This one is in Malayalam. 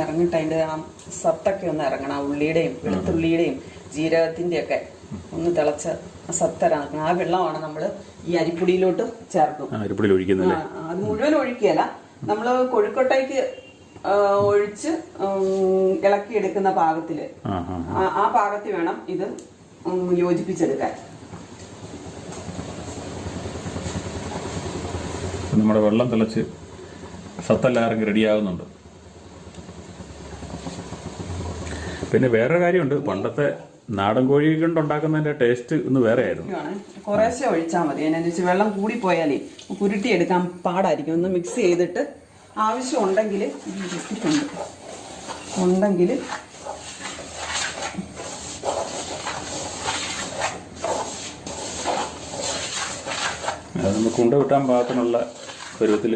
ഇറങ്ങിയിട്ട് അതിൻ്റെ ആ സത്തൊക്കെ ഒന്ന് ഇറങ്ങണം. ഉള്ളിയുടെയും വെളുത്തുള്ളിയുടെയും ജീരകത്തിൻ്റെ ഒക്കെ ഒന്ന് തിളച്ച് സത്തരാക്കണം. ആ വെള്ളമാണ് നമ്മൾ ഈ അരിപ്പൊടിയിലോട്ട് ചേർക്കും. അരിപ്പൊടിയിൽ ഒഴിക്കുന്നത് അത് മുഴുവൻ ഒഴിക്കുകയല്ല, നമ്മൾ കൊഴുക്കട്ടയ്ക്ക് ഒഴിച്ച് ഇളക്കി എടുക്കുന്ന പാകത്തില് ആ പാകത്തിൽ വേണം ഇത് യോജിപ്പിച്ചെടുക്കാൻ. നമ്മുടെ വെള്ളം തിളച്ച് സത്തെല്ലാം ഇറങ്ങി റെഡിയാകുന്നുണ്ട്. പിന്നെ വേറൊരു കാര്യമുണ്ട്, പണ്ടത്തെ നാടൻ കോഴി കൊണ്ടുണ്ടാക്കുന്നതിന്റെ ടേസ്റ്റ് ഒന്ന് വേറെ ആയിരുന്നു. കുറേശ്ശെ ഒഴിച്ചാൽ മതി. അതിനു വെച്ചാൽ വെള്ളം കൂടിപ്പോയാലേ കുരുട്ടിയെടുക്കാൻ പാടായിരിക്കും. ഒന്ന് മിക്സ് ചെയ്തിട്ട് ആവശ്യം ഉണ്ടെങ്കിൽ നമുക്ക് ഉണ്ട കിട്ടാൻ പാകത്തിനുള്ള പരുവത്തിൽ